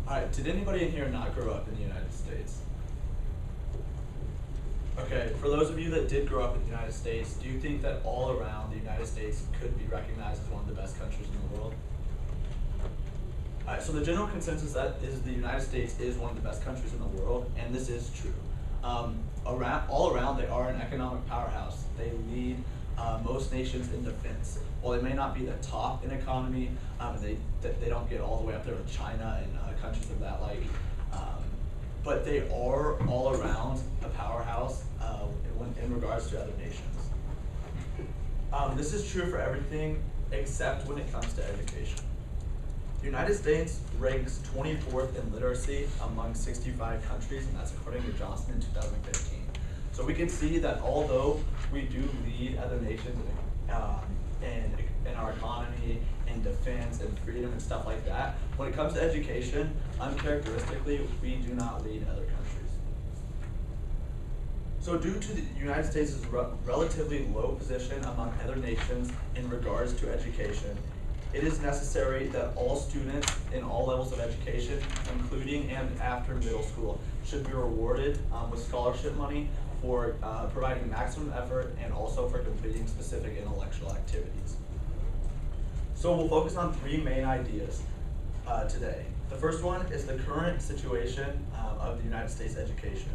Alright, did anybody in here not grow up in the United States? Okay, for those of you that did grow up in the United States, do you think that all around the United States could be recognized as one of the best countries in the world? Alright, so the general consensus that is the United States is one of the best countries in the world, and this is true. All around, they are an economic powerhouse. They lead most nations in defense. While they may not be the top in economy, they don't get all the way up there with China and countries of that like, but they are all around a powerhouse in regards to other nations. This is true for everything except when it comes to education. The United States ranks 24th in literacy among 65 countries, and that's according to Johnson in 2015. So we can see that although we do lead other nations in our economy, in defense, and freedom and stuff like that, when it comes to education, uncharacteristically, we do not lead other countries. So due to the United States' relatively low position among other nations in regards to education, it is necessary that all students in all levels of education, including and after middle school, should be rewarded with scholarship money for providing maximum effort and also for completing specific intellectual activities. So we'll focus on three main ideas today. The first one is the current situation of the United States education.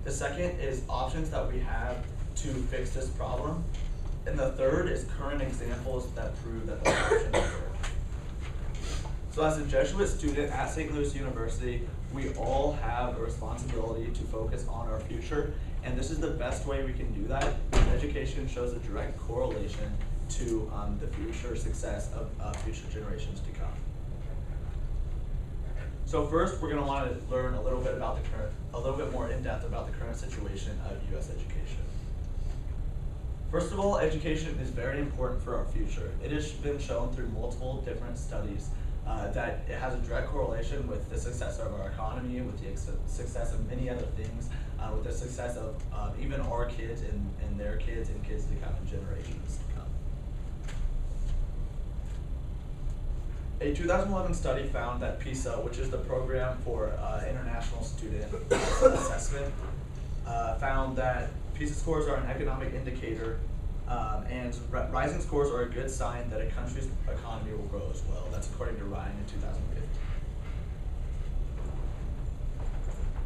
The second is options that we have to fix this problem. And the third is current examples that prove that the options work. So as a Jesuit student at St. Louis University, we all have a responsibility to focus on our future, and this is the best way we can do that because education shows a direct correlation to the future success of future generations to come. So first, we're going to want to learn a little bit more in depth about the current situation of U.S. education. First of all, education is very important for our future. It has been shown through multiple different studies that it has a direct correlation with the success of our economy, with the success of many other things, with the success of even our kids and their kids and kids to come and generations to come. A 2011 study found that PISA, which is the program for international student assessment, found that PISA scores are an economic indicator, and rising scores are a good sign that a country's economy will grow as well. That's according to Ryan in 2015.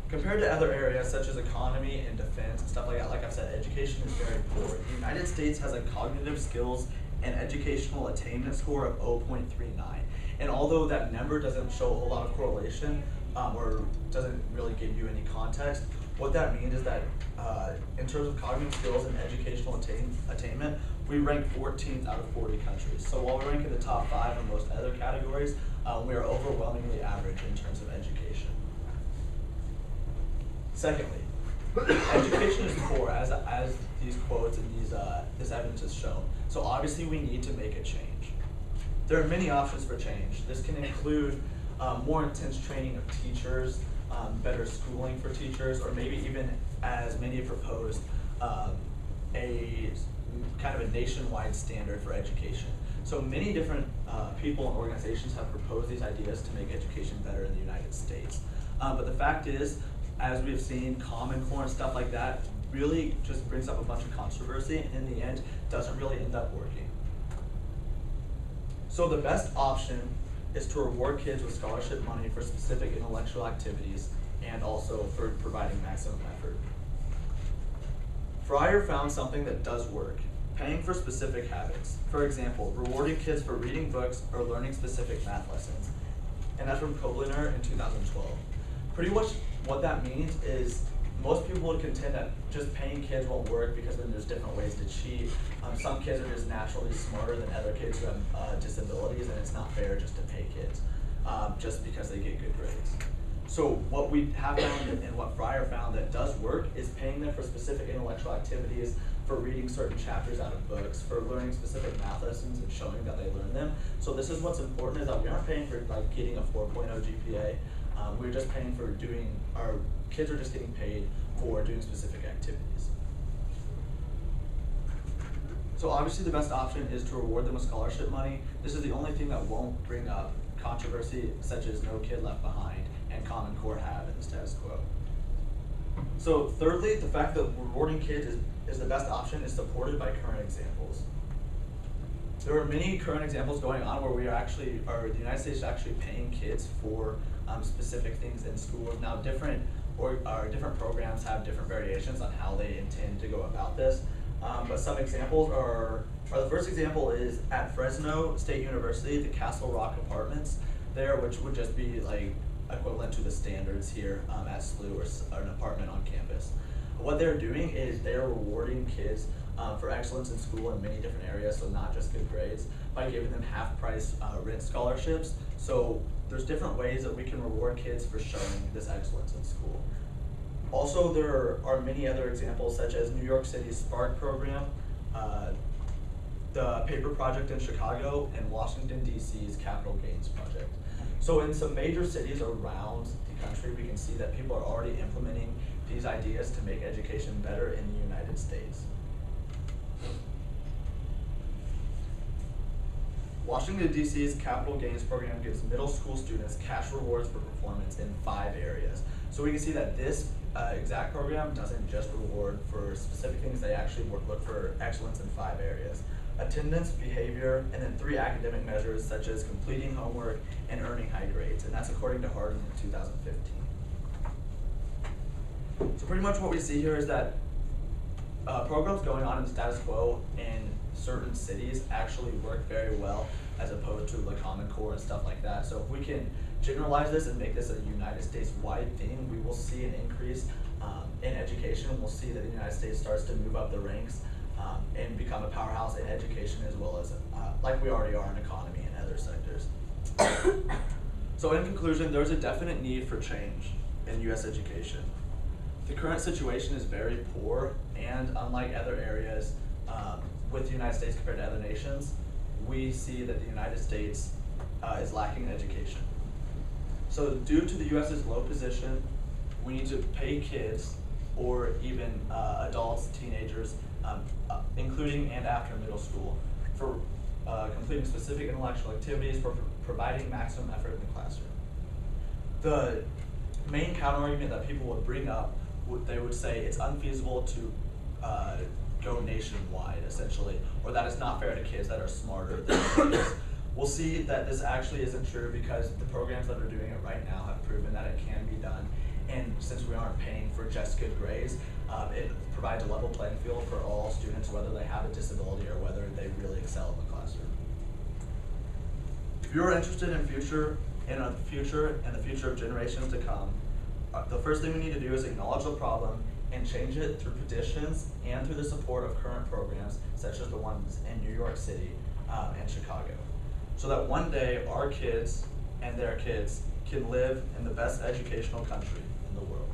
Compared to other areas such as economy and defense and stuff like that, like I've said, education is very poor. The United States has a cognitive skills and educational attainment score of 0.39. And although that number doesn't show a whole lot of correlation, or doesn't really give you any context, what that means is that in terms of cognitive skills and educational attainment, we rank 14th out of 40 countries. So while we rank in the top 5 in most other categories, we are overwhelmingly average in terms of education. Secondly, education is poor, as these quotes and this evidence has shown. So obviously we need to make a change. There are many options for change. This can include more intense training of teachers, better schooling for teachers, or maybe even, as many have proposed, a kind of a nationwide standard for education. So many different people and organizations have proposed these ideas to make education better in the United States. But the fact is, as we've seen, Common Core and stuff like that really just brings up a bunch of controversy, and in the end, doesn't really end up working. So the best option is to reward kids with scholarship money for specific intellectual activities and also for providing maximum effort. Fryer found something that does work, paying for specific habits. For example, rewarding kids for reading books or learning specific math lessons. And that's from Kobliner in 2012. Pretty much what that means is most people would contend that just paying kids won't work because then there's different ways to cheat. Some kids are just naturally smarter than other kids who have disabilities, and it's not fair just to pay kids just because they get good grades. So what we have found and what Fryer found that does work is paying them for specific intellectual activities, for reading certain chapters out of books, for learning specific math lessons and showing that they learn them. So this is what's important, is that we aren't paying for like getting a 4.0 GPA. We're just paying for our kids are just getting paid for doing specific activities. So obviously the best option is to reward them with scholarship money. This is the only thing that won't bring up controversy such as No Kid Left Behind and Common Core have in the status quo. So thirdly, the fact that rewarding kids is the best option is supported by current examples. There are many current examples going on where the United States is actually paying kids for specific things in schools. Now different programs have different variations on how they intend to go about this. But some examples are the first example is at Fresno State University, the Castle Rock Apartments there, which would just be like equivalent to the standards here at SLU or an apartment on campus. What they're doing is they're rewarding kids for excellence in school in many different areas, so not just good grades, by giving them half-price rent scholarships. So there's different ways that we can reward kids for showing this excellence in school. Also, there are many other examples, such as New York City's Spark program, the Paper Project in Chicago, and Washington, D.C.'s Capital Gains Project. So in some major cities around the country, we can see that people are already implementing these ideas to make education better in the United States. Washington, D.C.'s Capital Gains Program gives middle school students cash rewards for performance in 5 areas. So we can see that this exact program doesn't just reward for specific things, they actually look for excellence in 5 areas. Attendance, behavior, and then 3 academic measures such as completing homework and earning high grades, and that's according to Hardin in 2015. So pretty much what we see here is that programs going on in the status quo in certain cities actually work very well as opposed to the Common Core and stuff like that. So if we can generalize this and make this a United States-wide thing, we will see an increase in education. We'll see that the United States starts to move up the ranks and become a powerhouse in education as well as, like we already are in economy and other sectors. So in conclusion, there's a definite need for change in U.S. education. The current situation is very poor, and unlike other areas with the United States compared to other nations, we see that the United States is lacking in education. So due to the U.S.'s low position, we need to pay kids or even adults, teenagers, including and after middle school, for completing specific intellectual activities, for providing maximum effort in the classroom. The main counterargument that people would bring up, they would say it's unfeasible to go nationwide, essentially, or that it's not fair to kids that are smarter than kids. We'll see that this actually isn't true because the programs that are doing it right now have proven that it can be done. And since we aren't paying for just good grades, it provides a level playing field for all students, whether they have a disability or whether they really excel in the classroom. If you're interested in the future of generations to come, the first thing we need to do is acknowledge the problem and change it through petitions and through the support of current programs such as the ones in New York City and Chicago, so that one day our kids and their kids can live in the best educational country in the world.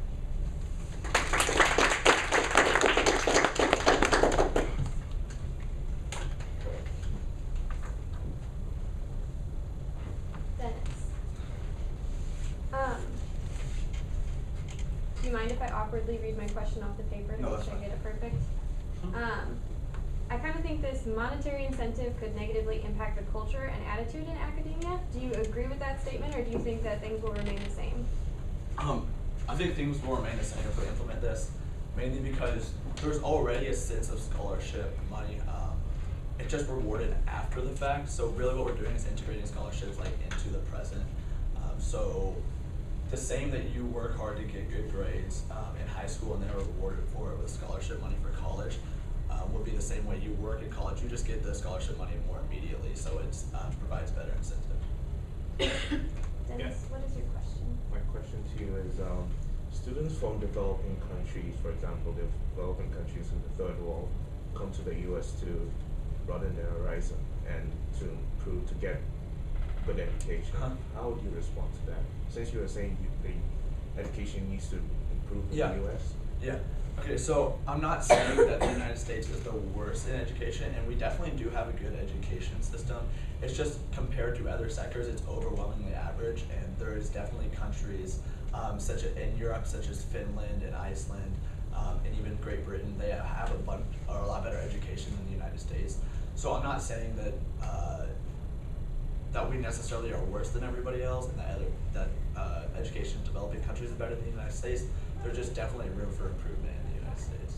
Do you mind if I awkwardly read my question off the paper to make sure I get it perfect? I kind of think this monetary incentive could negatively impact the culture and attitude in academia. Do you agree with that statement, or do you think that things will remain the same? I think things will remain the same if we implement this, mainly because there's already a sense of scholarship money. It's just rewarded after the fact. So really what we're doing is integrating scholarships like into the present. So the same that you work hard to get good grades in high school and then are rewarded for it with scholarship money for college would be the same way you work in college. You just get the scholarship money more immediately, so it provides better incentive. Dennis, what is your question? My question to you is, students from developing countries, for example, the developing countries in the third world, come to the U.S. to broaden their horizon and to improve, to get good education. How would you respond to that? Since you were saying the education needs to improve in the U.S.? Yeah. Okay, so I'm not saying that the United States is the worst in education, and we definitely do have a good education system. It's just compared to other sectors, it's overwhelmingly average, and there is definitely countries such as in Europe, such as Finland and Iceland, and even Great Britain. They have a lot better education than the United States. So I'm not saying that that we necessarily are worse than everybody else, and that education in developing countries is better than the United States. There's just definitely room for improvement in the United States.